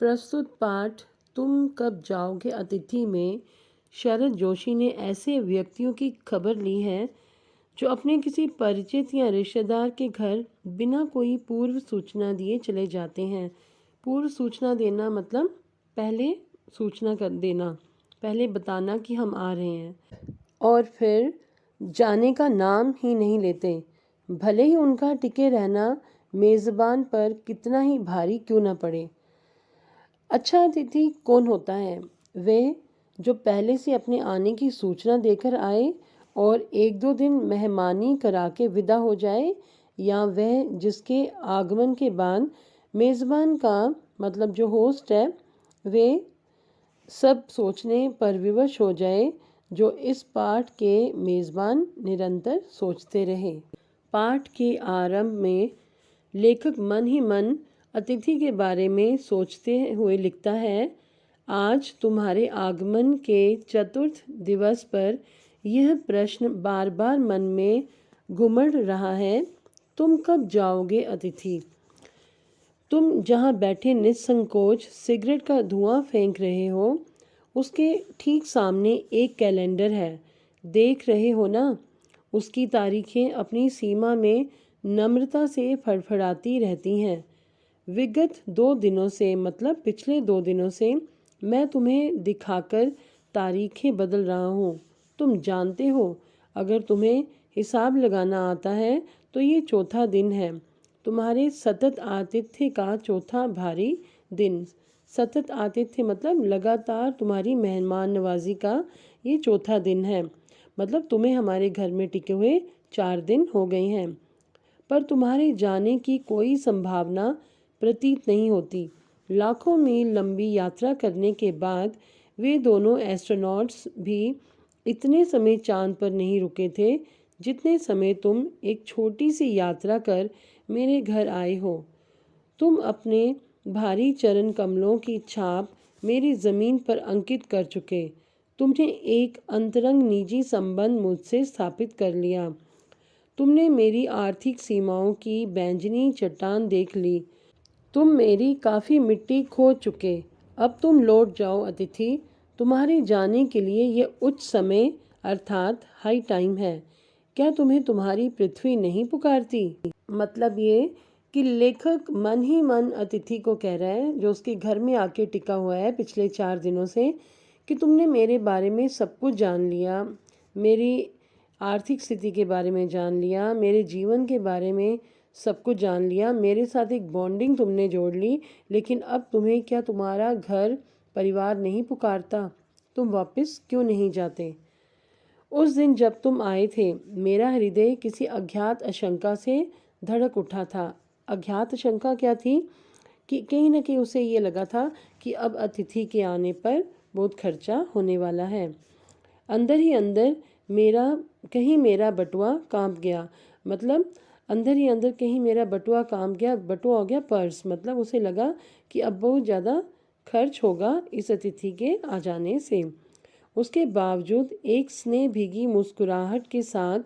प्रस्तुत पाठ तुम कब जाओगे अतिथि में शरद जोशी ने ऐसे व्यक्तियों की खबर ली है जो अपने किसी परिचित या रिश्तेदार के घर बिना कोई पूर्व सूचना दिए चले जाते हैं। पूर्व सूचना देना मतलब पहले सूचना कर देना, पहले बताना कि हम आ रहे हैं, और फिर जाने का नाम ही नहीं लेते, भले ही उनका टिके रहना मेज़बान पर कितना ही भारी क्यों न पड़े। अच्छा अतिथि कौन होता है? वे जो पहले से अपने आने की सूचना देकर आए और एक दो दिन मेहमानी करा के विदा हो जाए, या वह जिसके आगमन के बाद मेज़बान का मतलब जो होस्ट है वे सब सोचने पर विवश हो जाए जो इस पाठ के मेज़बान निरंतर सोचते रहे। पाठ के आरंभ में लेखक मन ही मन अतिथि के बारे में सोचते हुए लिखता है, आज तुम्हारे आगमन के चतुर्थ दिवस पर यह प्रश्न बार बार मन में घुमड़ रहा है, तुम कब जाओगे अतिथि? तुम जहाँ बैठे निसंकोच सिगरेट का धुआं फेंक रहे हो, उसके ठीक सामने एक कैलेंडर है, देख रहे हो ना? उसकी तारीखें अपनी सीमा में नम्रता से फड़फड़ाती रहती हैं। विगत 2 दिनों से मतलब पिछले 2 दिनों से मैं तुम्हें दिखाकर तारीखें बदल रहा हूँ। तुम जानते हो, अगर तुम्हें हिसाब लगाना आता है तो ये चौथा दिन है, तुम्हारे सतत आतिथ्य का चौथा भारी दिन। सतत आतिथ्य मतलब लगातार तुम्हारी मेहमान नवाजी का ये चौथा दिन है, मतलब तुम्हें हमारे घर में टिके हुए 4 दिन हो गए हैं, पर तुम्हारे जाने की कोई संभावना प्रतीत नहीं होती। लाखों मील लंबी यात्रा करने के बाद वे दोनों एस्ट्रोनॉट्स भी इतने समय चांद पर नहीं रुके थे जितने समय तुम एक छोटी सी यात्रा कर मेरे घर आए हो। तुम अपने भारी चरण कमलों की छाप मेरी ज़मीन पर अंकित कर चुके। तुमने एक अंतरंग निजी संबंध मुझसे स्थापित कर लिया। तुमने मेरी आर्थिक सीमाओं की बैंजनी चट्टान देख ली। तुम मेरी काफ़ी मिट्टी खोद चुके। अब तुम लौट जाओ अतिथि। तुम्हारे जाने के लिए ये उच्च समय अर्थात हाई टाइम है। क्या तुम्हें तुम्हारी पृथ्वी नहीं पुकारती? मतलब ये कि लेखक मन ही मन अतिथि को कह रहा है जो उसके घर में आके टिका हुआ है पिछले 4 दिनों से, कि तुमने मेरे बारे में सब कुछ जान लिया, मेरी आर्थिक स्थिति के बारे में जान लिया, मेरे जीवन के बारे में सब कुछ जान लिया, मेरे साथ एक बॉन्डिंग तुमने जोड़ ली, लेकिन अब तुम्हें क्या तुम्हारा घर परिवार नहीं पुकारता? तुम वापस क्यों नहीं जाते? उस दिन जब तुम आए थे मेरा हृदय किसी अज्ञात आशंका से धड़क उठा था। अज्ञात आशंका क्या थी? कि कहीं ना कहीं उसे ये लगा था कि अब अतिथि के आने पर बहुत खर्चा होने वाला है। अंदर ही अंदर मेरा कहीं मेरा बटुआ कांप गया, मतलब अंदर ही अंदर कहीं मेरा बटुआ कांप गया। बटुआ हो गया पर्स, मतलब उसे लगा कि अब बहुत ज़्यादा खर्च होगा इस अतिथि के आ जाने से। उसके बावजूद एक स्नेह भीगी मुस्कुराहट के साथ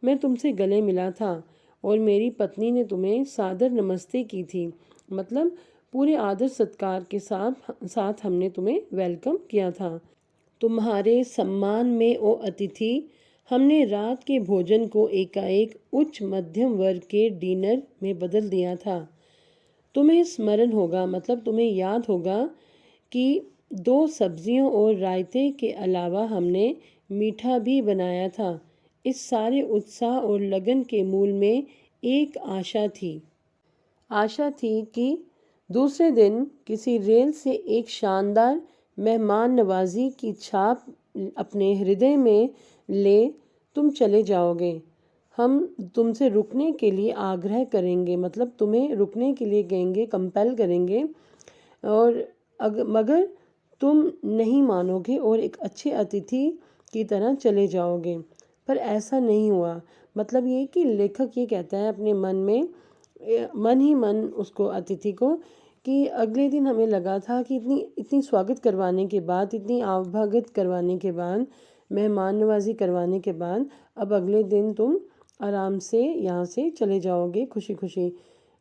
मैं तुमसे गले मिला था और मेरी पत्नी ने तुम्हें सादर नमस्ते की थी, मतलब पूरे आदर सत्कार के साथ हमने तुम्हें वेलकम किया था। तुम्हारे सम्मान में ओ अतिथि, हमने रात के भोजन को एकाएक उच्च मध्यम वर्ग के डिनर में बदल दिया था। तुम्हें स्मरण होगा, मतलब तुम्हें याद होगा कि 2 सब्जियों और रायते के अलावा हमने मीठा भी बनाया था। इस सारे उत्साह और लगन के मूल में एक आशा थी। आशा थी कि दूसरे दिन किसी रेल से एक शानदार मेहमान नवाजी की छाप अपने हृदय में ले तुम चले जाओगे। हम तुमसे रुकने के लिए आग्रह करेंगे, मतलब तुम्हें रुकने के लिए कहेंगे, कंपेल करेंगे, और मगर तुम नहीं मानोगे और एक अच्छे अतिथि की तरह चले जाओगे। पर ऐसा नहीं हुआ। मतलब ये कि लेखक ये कहता है अपने मन में, मन ही मन उसको अतिथि को, कि अगले दिन हमें लगा था कि इतनी इतनी स्वागत करवाने के बाद, इतनी आवभगत करवाने के बाद, मेहमान नवाजी करवाने के बाद अब अगले दिन तुम आराम से यहाँ से चले जाओगे खुशी खुशी,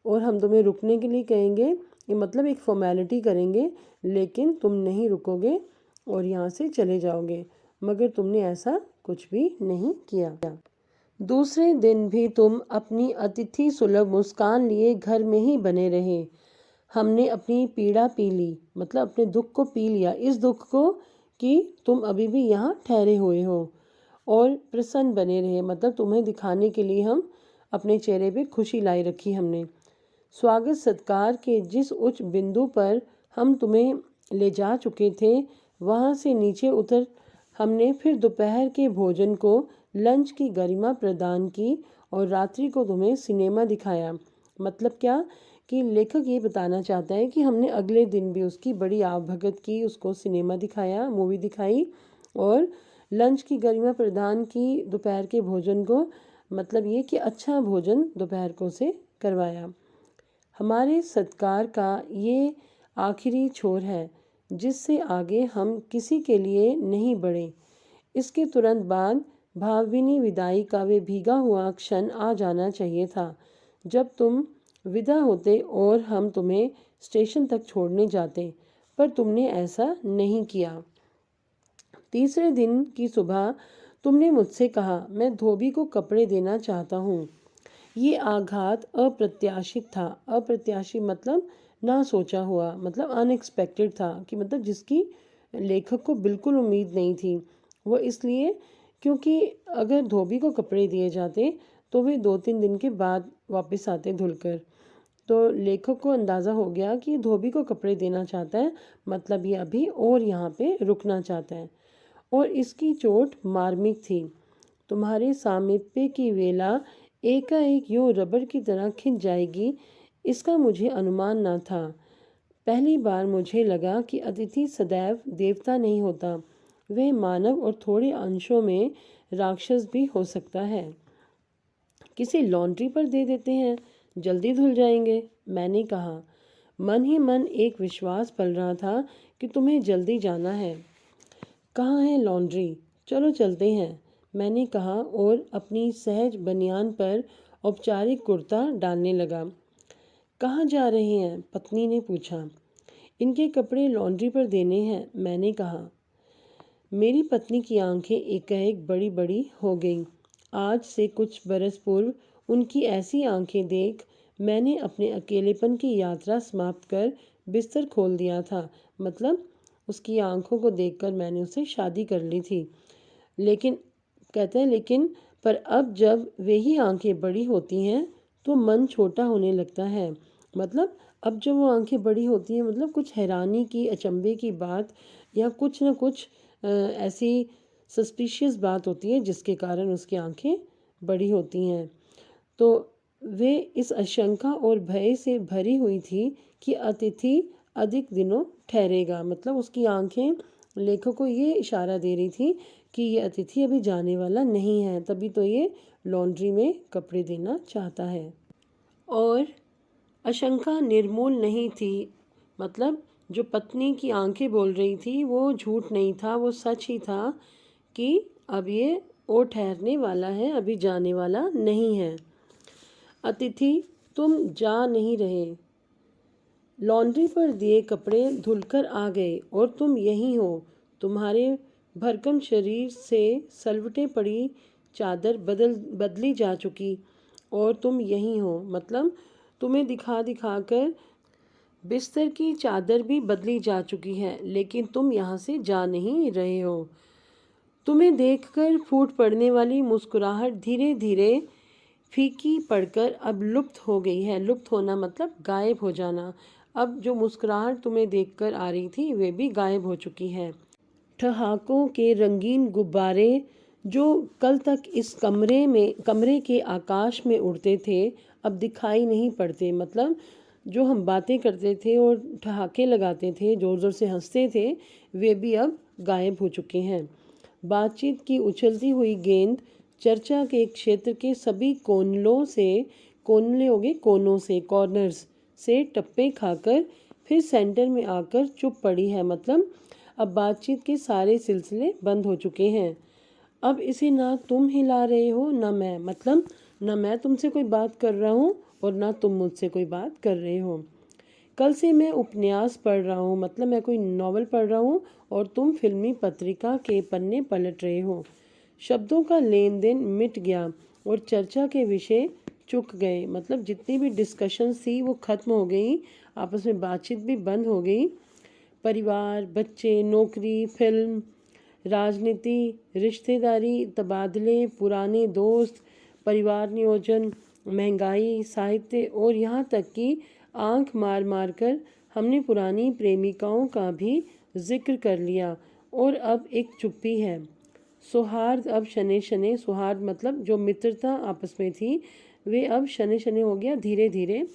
और हम तुम्हें रुकने के लिए कहेंगे ये मतलब एक फॉर्मेलिटी करेंगे, लेकिन तुम नहीं रुकोगे और यहाँ से चले जाओगे। मगर तुमने ऐसा कुछ भी नहीं किया। दूसरे दिन भी तुम अपनी अतिथि सुलभ मुस्कान लिए घर में ही बने रहे। हमने अपनी पीड़ा पी ली, मतलब अपने दुख को पी लिया, इस दुख को कि तुम अभी भी यहाँ ठहरे हुए हो और प्रसन्न बने रहे, मतलब तुम्हें दिखाने के लिए हम अपने चेहरे पे खुशी लाई रखी हमने। स्वागत सत्कार के जिस उच्च बिंदु पर हम तुम्हें ले जा चुके थे, वहाँ से नीचे उतर हमने फिर दोपहर के भोजन को, लंच की गरिमा प्रदान की और रात्रि को तुम्हें सिनेमा दिखाया। मतलब क्या कि लेखक ये बताना चाहता है कि हमने अगले दिन भी उसकी बड़ी आवभगत की, उसको सिनेमा दिखाया, मूवी दिखाई और लंच की गरिमा प्रदान की दोपहर के भोजन को, मतलब ये कि अच्छा भोजन दोपहर को से करवाया। हमारे सत्कार का ये आखिरी छोर है, जिससे आगे हम किसी के लिए नहीं बढ़े। इसके तुरंत बाद भावभीनी विदाई का वे भीगा हुआ क्षण आ जाना चाहिए था, जब तुम विदा होते और हम तुम्हें स्टेशन तक छोड़ने जाते, पर तुमने ऐसा नहीं किया। तीसरे दिन की सुबह तुमने मुझसे कहा, मैं धोबी को कपड़े देना चाहता हूँ। ये आघात अप्रत्याशित था। अप्रत्याशित मतलब ना सोचा हुआ, मतलब अनएक्सपेक्टेड था, कि मतलब जिसकी लेखक को बिल्कुल उम्मीद नहीं थी। वो इसलिए क्योंकि अगर धोबी को कपड़े दिए जाते तो वे 2-3 दिन के बाद वापस आते धुलकर। तो लेखक को अंदाज़ा हो गया कि धोबी को कपड़े देना चाहता है, मतलब ये अभी और यहाँ पे रुकना चाहता है। और इसकी चोट मार्मिक थी। तुम्हारे सामीप्य की वेला एकाएक यूं रबड़ की तरह खिंच जाएगी, इसका मुझे अनुमान न था। पहली बार मुझे लगा कि अतिथि सदैव देवता नहीं होता, वह मानव और थोड़े अंशों में राक्षस भी हो सकता है। किसी लॉन्ड्री पर दे देते हैं, जल्दी धुल जाएंगे, मैंने कहा। मन ही मन एक विश्वास पल रहा था कि तुम्हें जल्दी जाना है। कहाँ है लॉन्ड्री? चलो चलते हैं, मैंने कहा और अपनी सहज बनियान पर औपचारिक कुर्ता डालने लगा। कहाँ जा रहे हैं? पत्नी ने पूछा। इनके कपड़े लॉन्ड्री पर देने हैं, मैंने कहा। मेरी पत्नी की आंखें एकाएक बड़ी बड़ी हो गईं। आज से कुछ बरस पूर्व उनकी ऐसी आंखें देख मैंने अपने अकेलेपन की यात्रा समाप्त कर बिस्तर खोल दिया था। मतलब उसकी आंखों को देखकर मैंने उससे शादी कर ली थी। लेकिन कहते हैं लेकिन पर अब जब वही आंखें बड़ी होती हैं तो मन छोटा होने लगता है। मतलब अब जब वो आंखें बड़ी होती हैं, मतलब कुछ हैरानी की, अचंभे की बात या कुछ ना कुछ ऐसी सस्पिशियस बात होती है जिसके कारण उसकी आंखें बड़ी होती हैं। तो वे इस आशंका और भय से भरी हुई थी कि अतिथि अधिक दिनों ठहरेगा। मतलब उसकी आंखें लेखक को ये इशारा दे रही थी कि ये अतिथि अभी जाने वाला नहीं है, तभी तो ये लॉन्ड्री में कपड़े देना चाहता है। और आशंका निर्मूल नहीं थी। मतलब जो पत्नी की आंखें बोल रही थी वो झूठ नहीं था, वो सच ही था कि अब ये और ठहरने वाला है, अभी जाने वाला नहीं है। अतिथि तुम जा नहीं रहे। लॉन्ड्री पर दिए कपड़े धुलकर आ गए और तुम यहीं हो। तुम्हारे भरकम शरीर से सलवटें पड़ी चादर बदली जा चुकी और तुम यहीं हो। मतलब तुम्हें दिखा दिखा कर बिस्तर की चादर भी बदली जा चुकी है, लेकिन तुम यहाँ से जा नहीं रहे हो। तुम्हें देखकर फूट पड़ने वाली मुस्कुराहट धीरे धीरे फीकी पड़कर अब लुप्त हो गई है। लुप्त होना मतलब गायब हो जाना। अब जो मुस्कुराहट तुम्हें देखकर आ रही थी वे भी गायब हो चुकी है। ठहाकों के रंगीन गुब्बारे जो कल तक इस कमरे के आकाश में उड़ते थे अब दिखाई नहीं पड़ते। मतलब जो हम बातें करते थे और ठहाके लगाते थे, जोर जोर से हंसते थे, वे भी अब गायब हो चुके हैं। बातचीत की उछलती हुई गेंद चर्चा के क्षेत्र के सभी कोनों से कॉर्नर्स से टप्पे खाकर फिर सेंटर में आकर चुप पड़ी है। मतलब अब बातचीत के सारे सिलसिले बंद हो चुके हैं। अब इसे ना तुम हिला रहे हो ना मैं। मतलब ना मैं तुमसे कोई बात कर रहा हूँ और ना तुम मुझसे कोई बात कर रहे हो। कल से मैं उपन्यास पढ़ रहा हूँ, मतलब मैं कोई नॉवल पढ़ रहा हूँ और तुम फिल्मी पत्रिका के पन्ने पलट रहे हो। शब्दों का लेन देन मिट गया और चर्चा के विषय चुक गए, मतलब जितनी भी डिस्कशंस थी वो ख़त्म हो गई, आपस में बातचीत भी बंद हो गई। परिवार, बच्चे, नौकरी, फिल्म, राजनीति, रिश्तेदारी, तबादले, पुराने दोस्त, परिवार नियोजन, महंगाई, साहित्य और यहाँ तक कि आंख मार मार कर हमने पुरानी प्रेमिकाओं का भी जिक्र कर लिया और अब एक चुप्पी है। सौहार्द अब शने शने, सौहार्द मतलब जो मित्रता आपस में थी वे अब शने शने हो गया, धीरे धीरे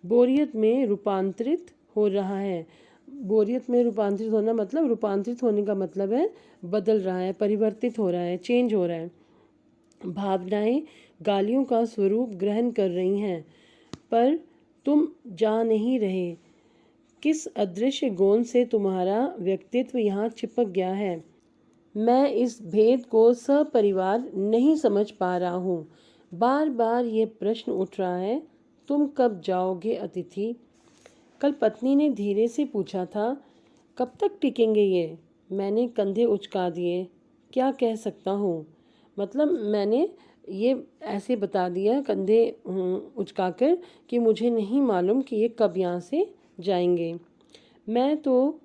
बोरियत में रूपांतरित हो रहा है। बोरियत में रूपांतरित होना मतलब, रूपांतरित होने का मतलब है बदल रहा है, परिवर्तित हो रहा है, चेंज हो रहा है। भावनाएं गालियों का स्वरूप ग्रहण कर रही हैं, पर तुम जा नहीं रहे। किस अदृश्य गोंद से तुम्हारा व्यक्तित्व यहाँ चिपक गया है। मैं इस भेद को सपरिवार नहीं समझ पा रहा हूँ। बार बार ये प्रश्न उठ रहा है, तुम कब जाओगे अतिथि। कल पत्नी ने धीरे से पूछा था, कब तक टिकेंगे ये। मैंने कंधे उचका दिए, क्या कह सकता हूँ। मतलब मैंने ये ऐसे बता दिया कंधे उचकाकर कि मुझे नहीं मालूम कि ये कब यहाँ से जाएंगे। मैं तो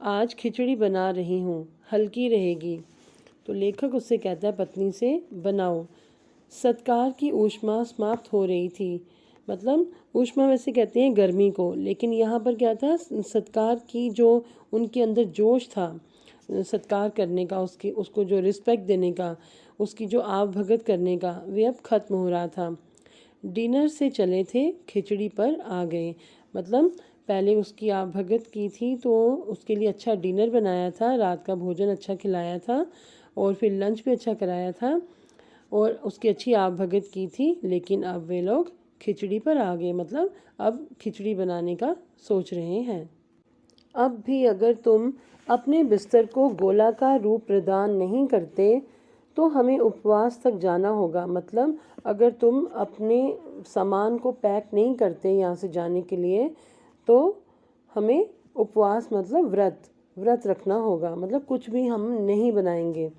आज खिचड़ी बना रही हूँ, हल्की रहेगी। तो लेखक उससे कहता है पत्नी से, बनाओ। सत्कार की ऊष्मा समाप्त हो रही थी, मतलब ऊष्मा वैसे कहते हैं गर्मी को, लेकिन यहाँ पर क्या था, सत्कार की जो उनके अंदर जोश था सत्कार करने का, उसको जो रिस्पेक्ट देने का, उसकी जो आवभगत करने का, वे अब ख़त्म हो रहा था। डिनर से चले थे, खिचड़ी पर आ गए। मतलब पहले उसकी आवभगत की थी तो उसके लिए अच्छा डिनर बनाया था, रात का भोजन अच्छा खिलाया था और फिर लंच भी अच्छा कराया था और उसकी अच्छी आवभगत की थी, लेकिन अब वे लोग खिचड़ी पर आ गए, मतलब अब खिचड़ी बनाने का सोच रहे हैं। अब भी अगर तुम अपने बिस्तर को गोलाकार रूप प्रदान नहीं करते तो हमें उपवास तक जाना होगा। मतलब अगर तुम अपने सामान को पैक नहीं करते यहाँ से जाने के लिए तो हमें उपवास मतलब व्रत रखना होगा, मतलब कुछ भी हम नहीं बनाएंगे।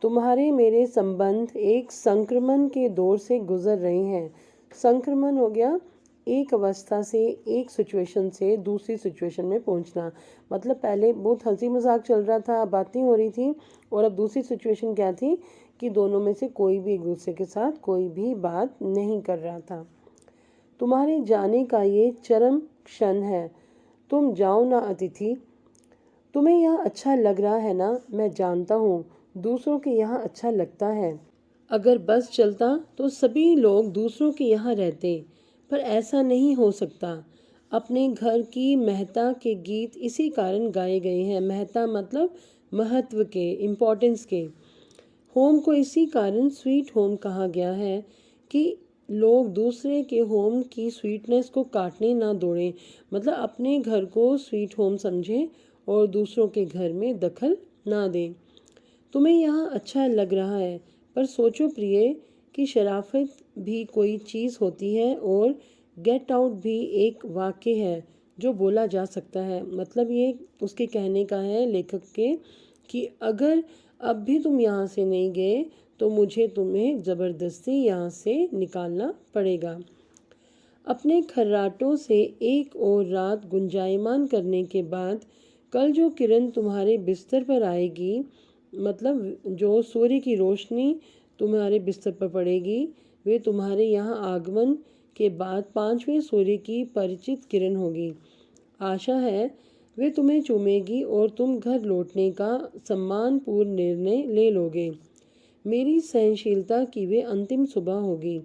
तुम्हारे मेरे संबंध एक संक्रमण के दौर से गुजर रहे हैं। संक्रमण हो गया एक अवस्था से, एक सिचुएशन से दूसरी सिचुएशन में पहुंचना। मतलब पहले बहुत हंसी मजाक चल रहा था, बातें हो रही थी, और अब दूसरी सिचुएशन क्या थी कि दोनों में से कोई भी एक दूसरे के साथ कोई भी बात नहीं कर रहा था। तुम्हारे जाने का ये चरम क्षण है। तुम जाओ ना अतिथि। तुम्हें यहाँ अच्छा लग रहा है ना, मैं जानता हूँ दूसरों के यहाँ अच्छा लगता है। अगर बस चलता तो सभी लोग दूसरों के यहाँ रहते, पर ऐसा नहीं हो सकता। अपने घर की महत्ता के गीत इसी कारण गाए गए हैं। महत्ता मतलब महत्व के, इम्पोर्टेंस के। होम को इसी कारण स्वीट होम कहा गया है कि लोग दूसरे के होम की स्वीटनेस को काटने ना दौड़ें। मतलब अपने घर को स्वीट होम समझें और दूसरों के घर में दखल ना दें। तुम्हें यहाँ अच्छा लग रहा है, पर सोचो प्रिय कि शराफत भी कोई चीज़ होती है और गेट आउट भी एक वाक्य है जो बोला जा सकता है। मतलब ये उसके कहने का है लेखक के कि अगर अब भी तुम यहाँ से नहीं गए तो मुझे तुम्हें ज़बरदस्ती यहाँ से निकालना पड़ेगा। अपने खर्राटों से एक और रात गुंजायमान करने के बाद कल जो किरण तुम्हारे बिस्तर पर आएगी, मतलब जो सूर्य की रोशनी तुम्हारे बिस्तर पर पड़ेगी, वे तुम्हारे यहाँ आगमन के बाद पांचवें सूर्य की परिचित किरण होगी। आशा है वे तुम्हें चूमेगी और तुम घर लौटने का सम्मानपूर्ण निर्णय ले लोगे। मेरी सहनशीलता की वे अंतिम सुबह होगी।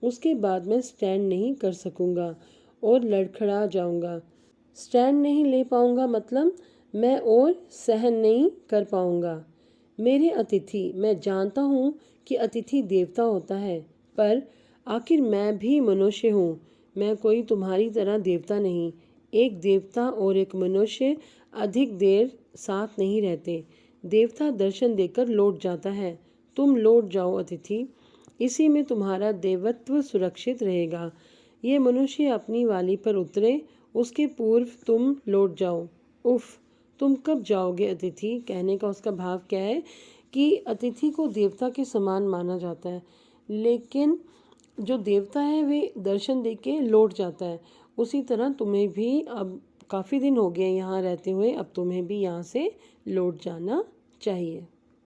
उसके बाद मैं स्टैंड नहीं कर सकूँगा और लड़खड़ा जाऊँगा। स्टैंड नहीं ले पाऊँगा मतलब मैं और सहन नहीं कर पाऊँगा। मेरे अतिथि, मैं जानता हूँ कि अतिथि देवता होता है, पर आखिर मैं भी मनुष्य हूँ। मैं कोई तुम्हारी तरह देवता नहीं। एक देवता और एक मनुष्य अधिक देर साथ नहीं रहते। देवता दर्शन देकर लौट जाता है। तुम लौट जाओ अतिथि, इसी में तुम्हारा देवत्व सुरक्षित रहेगा। ये मनुष्य अपनी वाली पर उतरे उसके पूर्व तुम लौट जाओ। उफ, तुम कब जाओगे अतिथि? कहने का उसका भाव क्या है कि अतिथि को देवता के समान माना जाता है, लेकिन जो देवता है वे दर्शन दे के लौट जाता है। उसी तरह तुम्हें भी अब काफ़ी दिन हो गए यहाँ रहते हुए, अब तुम्हें भी यहाँ से लौट जाना चाहिए।